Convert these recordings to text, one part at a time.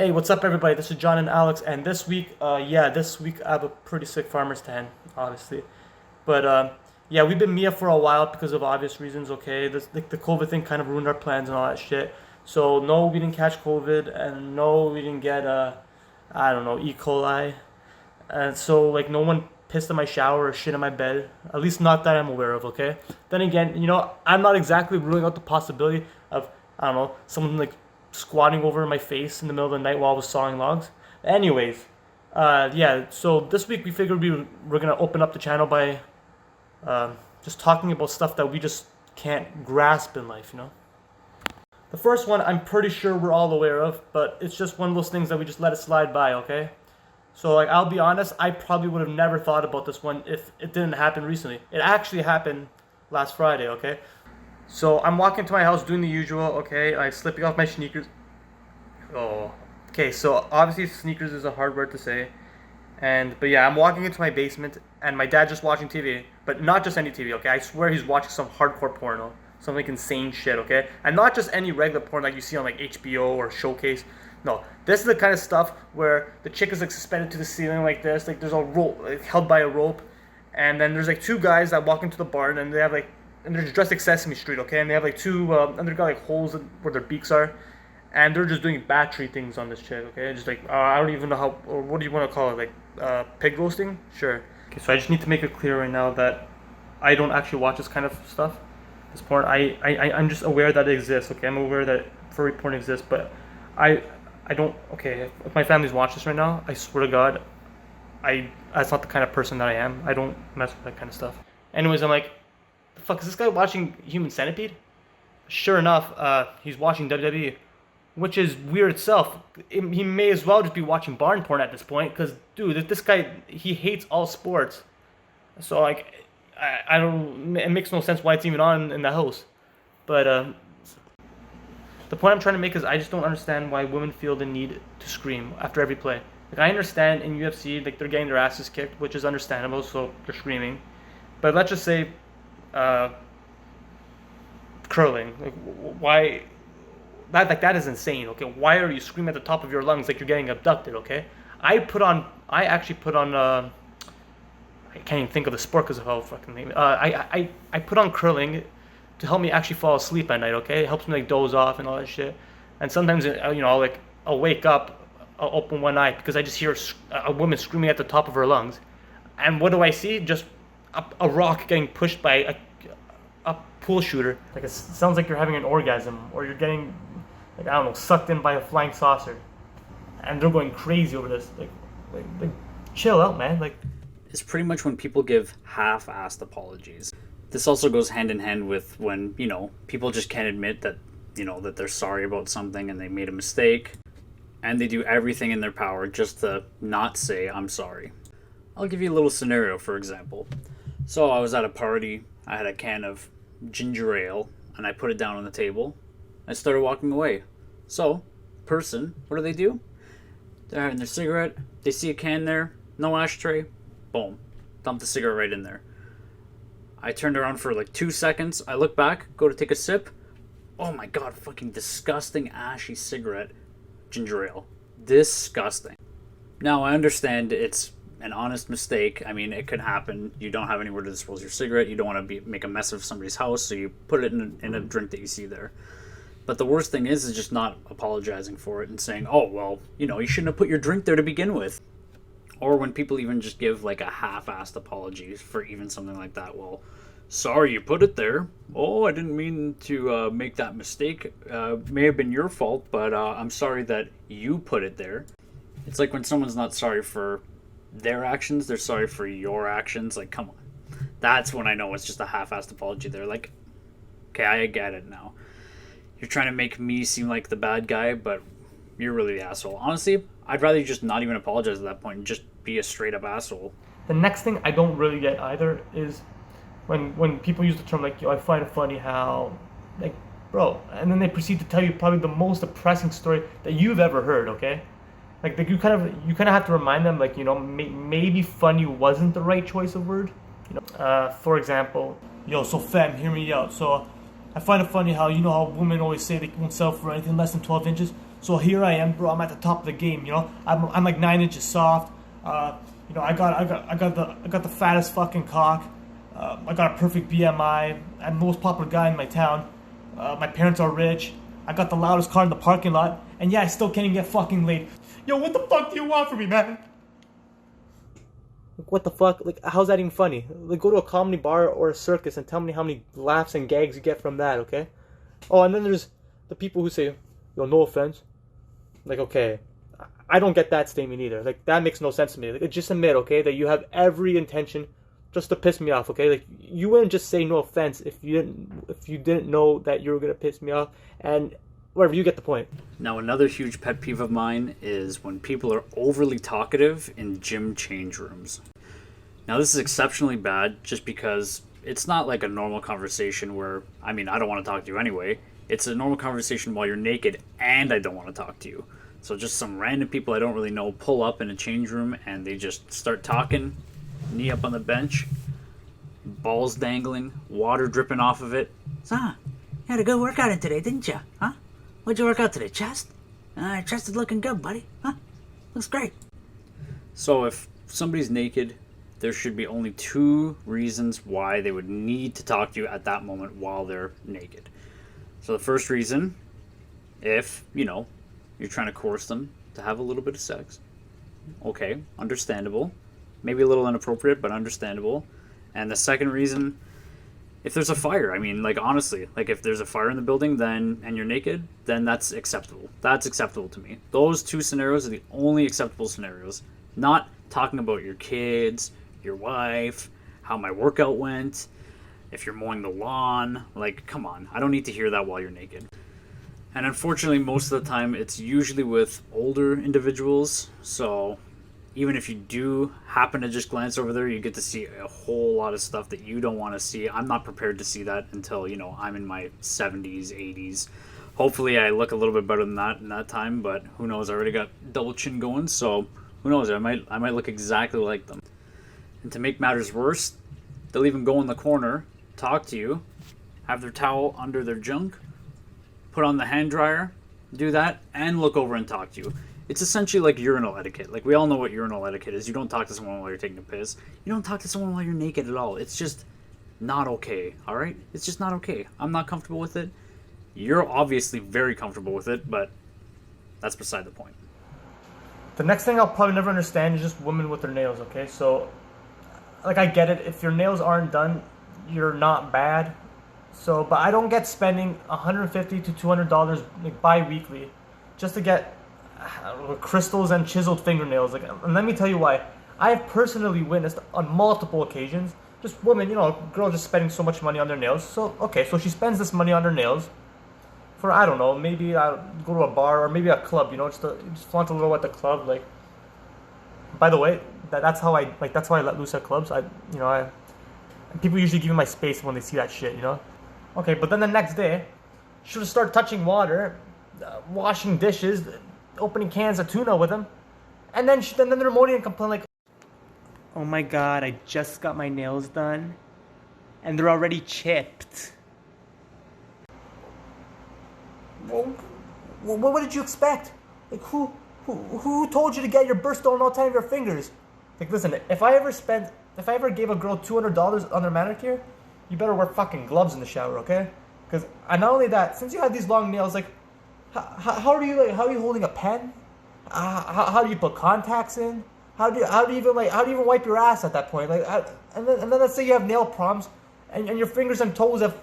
Hey, what's up, everybody? This is John and Alex, and this week I have a pretty sick farmer's tan, obviously. But we've been Mia for a while because of obvious reasons. Okay, the COVID thing kind of ruined our plans and all that shit. So no, we didn't catch COVID, and no, we didn't get I don't know, E. coli, and so like no one pissed in my shower or shit in my bed. At least not that I'm aware of. Okay. Then again, I'm not exactly ruling out the possibility of I don't know someone like squatting over my face in the middle of the night while I was sawing logs. Anyways, so this week we figured we're gonna open up the channel by just talking about stuff that we just can't grasp in life. The first one I'm pretty sure we're all aware of, but it's just one of those things that we just let it slide by, okay? So like I'll be honest, I probably would have never thought about this one if it didn't happen recently. It actually happened last Friday, okay? So I'm walking to my house doing the usual, okay? I'm slipping off my sneakers. Oh, okay. So obviously sneakers is a hard word to say, but I'm walking into my basement and my dad's just watching TV, but not just any TV, okay? I swear he's watching some hardcore porno, some like insane shit, okay? And not just any regular porn like you see on like HBO or Showcase. No, this is the kind of stuff where the chick is like suspended to the ceiling like this, like there's a rope, like, held by a rope, and then there's like two guys that walk into the barn and and they're dressed like Sesame Street, okay? And they have like and they've got like holes where their beaks are, and they're just doing battery things on this chick, okay? Just like I don't even know how, or what do you want to call it, like pig roasting? Sure. Okay, so I just need to make it clear right now that I don't actually watch this kind of stuff, this porn. I'm just aware that it exists, okay? I'm aware that furry porn exists, but I don't. Okay, if my family's watching this right now, I swear to God, that's not the kind of person that I am. I don't mess with that kind of stuff. Anyways, I'm like, the fuck is this guy watching Human Centipede? Sure enough, he's watching WWE, which is weird itself. He may as well just be watching barn porn at this point, because dude, this guy, he hates all sports. So like, I don't. It makes no sense why it's even on in the house. But the point I'm trying to make is I just don't understand why women feel the need to scream after every play. Like I understand in UFC, like they're getting their asses kicked, which is understandable, so they're screaming. But let's just say, curling. Like why? That is insane. Okay, why are you screaming at the top of your lungs like you're getting abducted? Okay, I actually put on. I can't even think of the sport because of how fucking name. I put on curling to help me actually fall asleep at night. Okay, it helps me like doze off and all that shit. And sometimes I'll wake up, I'll open one eye because I just hear a woman screaming at the top of her lungs. And what do I see? Just a rock getting pushed by a pool shooter. Like it sounds like you're having an orgasm, or you're getting, like I don't know, sucked in by a flying saucer. And they're going crazy over this. Like chill out, man. Like it's pretty much when people give half-assed apologies. This also goes hand in hand with when, people just can't admit that, that they're sorry about something and they made a mistake, and they do everything in their power just to not say, I'm sorry. I'll give you a little scenario, for example. So I was at a party, I had a can of ginger ale, and I put it down on the table. I started walking away. So, person, what do? They're having their cigarette, they see a can there, no ashtray, boom, dump the cigarette right in there. I turned around for like 2 seconds, I look back, go to take a sip, oh my god, fucking disgusting ashy cigarette, ginger ale. Disgusting. Now, I understand it's an honest mistake. I mean, it could happen. You don't have anywhere to dispose your cigarette. You don't want to make a mess of somebody's house, so you put it in a drink that you see there. But the worst thing is just not apologizing for it and saying, oh, well, you shouldn't have put your drink there to begin with. Or when people even just give like a half-assed apology for even something like that. Well, sorry you put it there. Oh, I didn't mean to make that mistake. May have been your fault, but I'm sorry that you put it there. It's like when someone's not sorry for their actions, they're sorry for your actions. Like, come on. That's when I know it's just a half-assed apology. They're like, okay, I get it now. You're trying to make me seem like the bad guy, but you're really the asshole. Honestly, I'd rather you just not even apologize at that point and just be a straight-up asshole. The next thing I don't really get either is when people use the term like, yo, I find it funny how, like, bro, and then they proceed to tell you probably the most depressing story that you've ever heard, okay? Like you kind of have to remind them, like, maybe funny wasn't the right choice of word. For example, yo, so fam, hear me out. So I find it funny how, how women always say they won't sell for anything less than 12 inches. So here I am, bro. I'm at the top of the game. You know, I'm like 9 inches soft. You know, I got the fattest fucking cock. I got a perfect BMI. I'm the most popular guy in my town. My parents are rich. I got the loudest car in the parking lot. And yeah, I still can't even get fucking laid. Yo, what the fuck do you want from me, man? Like, what the fuck? Like, how's that even funny? Like, go to a comedy bar or a circus and tell me how many laughs and gags you get from that, okay? Oh, and then there's the people who say, yo, no offense. Like, okay, I don't get that statement either. Like, that makes no sense to me. Like, just admit, okay, that you have every intention just to piss me off, okay? Like, you wouldn't just say no offense if you didn't know that you were gonna piss me off, and whatever, you get the point. Now, another huge pet peeve of mine is when people are overly talkative in gym change rooms. Now, this is exceptionally bad just because it's not like a normal conversation where, I mean, I don't want to talk to you anyway. It's a normal conversation while you're naked and I don't want to talk to you. So just some random people I don't really know pull up in a change room and they just start talking, knee up on the bench, balls dangling, water dripping off of it. So, you had a good workout in today, didn't you? Huh? What'd you work out today? Chest? Chest is looking good, buddy. Huh? Looks great. So if somebody's naked, there should be only two reasons why they would need to talk to you at that moment while they're naked. So the first reason, if, you know, you're trying to coerce them to have a little bit of sex. Okay, understandable. Maybe a little inappropriate, but understandable. And the second reason, if there's a fire, I mean, like, honestly, like, if there's a fire in the building, then, and you're naked, then that's acceptable. That's acceptable to me. Those two scenarios are the only acceptable scenarios. Not talking about your kids, your wife, how my workout went, if you're mowing the lawn. Like, come on, I don't need to hear that while you're naked. And unfortunately, most of the time, it's usually with older individuals, so even if you do happen to just glance over there, you get to see a whole lot of stuff that you don't want to see. I'm not prepared to see that until, you know, I'm in my 70s, 80s. Hopefully I look a little bit better than that in that time, but who knows? I already got double chin going, so who knows? I might look exactly like them. And to make matters worse, they'll even go in the corner, talk to you, have their towel under their junk, put on the hand dryer, do that, and look over and talk to you. It's essentially like urinal etiquette. Like, we all know what urinal etiquette is. You don't talk to someone while you're taking a piss. You don't talk to someone while you're naked at all. It's just not okay, all right? It's just not okay. I'm not comfortable with it. You're obviously very comfortable with it, but that's beside the point. The next thing I'll probably never understand is just women with their nails, okay? So, like, I get it. If your nails aren't done, you're not bad. So, but I don't get spending $150 to $200 like bi-weekly just to get crystals and chiseled fingernails. Like, and let me tell you why. I have personally witnessed on multiple occasions just women, you know, girls just spending so much money on their nails. So, okay, so she spends this money on her nails for, I don't know, maybe I'll go to a bar or maybe a club, you know, just flaunt a little at the club. Like, by the way, that's how I let loose at clubs. And people usually give me my space when they see that shit, you know. Okay, but then the next day, she'll just start touching water, washing dishes, opening cans of tuna with them, and then they're moaning and complaining like, "Oh my god, I just got my nails done, and they're already chipped." Well, what did you expect? Like, who told you to get your birthstone all 10 of your fingers? Like, listen, if I ever gave a girl $200 on their manicure, you better wear fucking gloves in the shower, okay? Because not only that, since you have these long nails, like, how are you holding a pen? How do you put contacts in? How do you even wipe your ass at that point? Like, and then let's say you have nail problems, and your fingers and toes have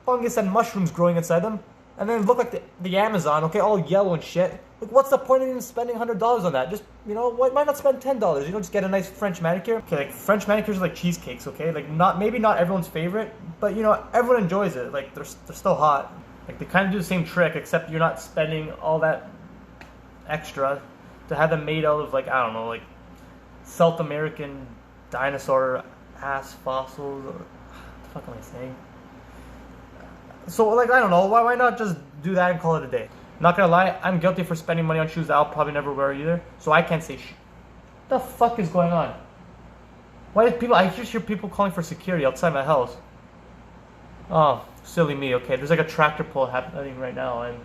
fungus and mushrooms growing inside them, and then look like the Amazon, okay, all yellow and shit. Like, what's the point of even spending $100 on that? Just, you know, why not spend $10? You know, just get a nice French manicure. Okay, like, French manicures are like cheesecakes, okay? Like, maybe not everyone's favorite, but, you know, everyone enjoys it. Like, they're still hot. Like, they kind of do the same trick, except you're not spending all that extra to have them made out of, like, I don't know, like, South American dinosaur ass fossils. Or, what the fuck am I saying? So, like, I don't know, why not just do that and call it a day? Not gonna lie, I'm guilty for spending money on shoes that I'll probably never wear either, so I can't say shit. What the fuck is going on? I just hear people calling for security outside my house. Oh, silly me, okay. There's like a tractor pull happening right now, and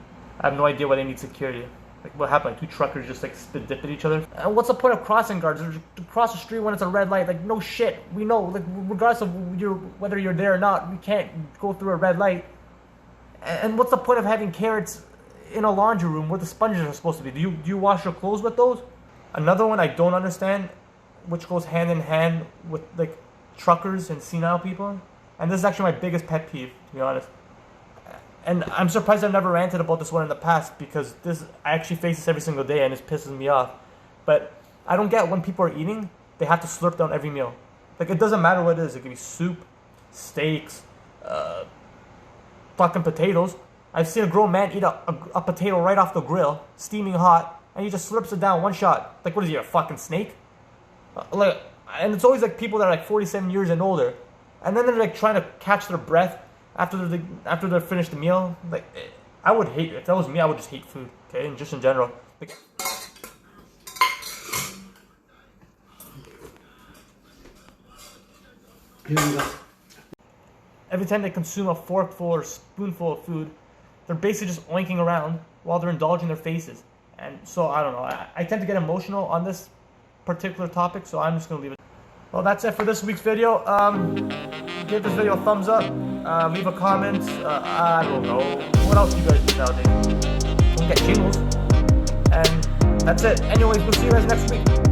I have no idea why they need security. Like what happened? Like two truckers just like spit dip at each other. And what's the point of crossing guards? They're just cross the street when it's a red light. Like no shit. We know. Like regardless of whether you're there or not, we can't go through a red light. And what's the point of having carrots in a laundry room where the sponges are supposed to be? Do you wash your clothes with those? Another one I don't understand, which goes hand in hand with like truckers and senile people, and this is actually my biggest pet peeve, to be honest. And I'm surprised I've never ranted about this one in the past, because I actually face this every single day and this pisses me off. But I don't get when people are eating, they have to slurp down every meal. Like it doesn't matter what it is. It could be soup, steaks, fucking potatoes. I've seen a grown man eat a potato right off the grill, steaming hot, and he just slurps it down one shot. Like what is he, a fucking snake? And it's always like people that are like 47 years and older, and then they're like trying to catch their breath after they're finished the meal. Like, I would hate it. If that was me, I would just hate food. Okay, and just in general. Like, every time they consume a forkful or spoonful of food, they're basically just oinking around while they're indulging their faces. And so I don't know. I tend to get emotional on this particular topic, so I'm just gonna leave it. Well, that's it for this week's video. Give this video a thumbs up, leave a comment. I don't know what else you guys do nowadays. Don't get jingles, and that's it. Anyways, we'll see you guys next week.